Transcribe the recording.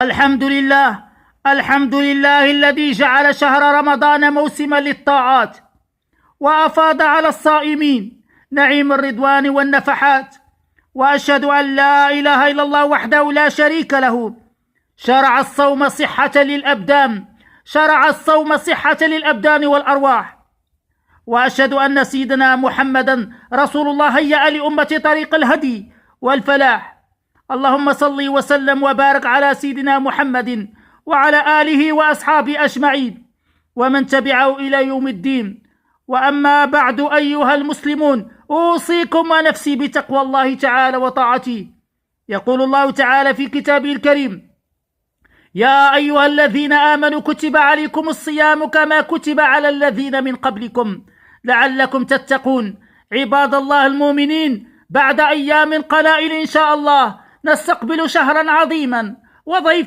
الحمد لله. الحمد لله الذي جعل شهر رمضان موسما للطاعات، وأفاض على الصائمين نعيم الرضوان والنفحات. وأشهد أن لا إله إلا الله وحده لا شريك له، شرع الصوم صحة للأبدان، شرع الصوم صحة للأبدان والأرواح. وأشهد أن سيدنا محمدا رسول الله هيأ لأمة طريق الهدي والفلاح. اللهم صل وسلم وبارك على سيدنا محمد وعلى آله وأصحابه أجمعين ومن تبعه إلى يوم الدين. وأما بعد أيها المسلمون، أوصيكم ونفسي بتقوى الله تعالى وطاعته. يقول الله تعالى في كتابه الكريم: يا أيها الذين آمنوا كتب عليكم الصيام كما كتب على الذين من قبلكم لعلكم تتقون. عباد الله المؤمنين، بعد أيام قلائل إن شاء الله نستقبل شهرا عظيما وضيفا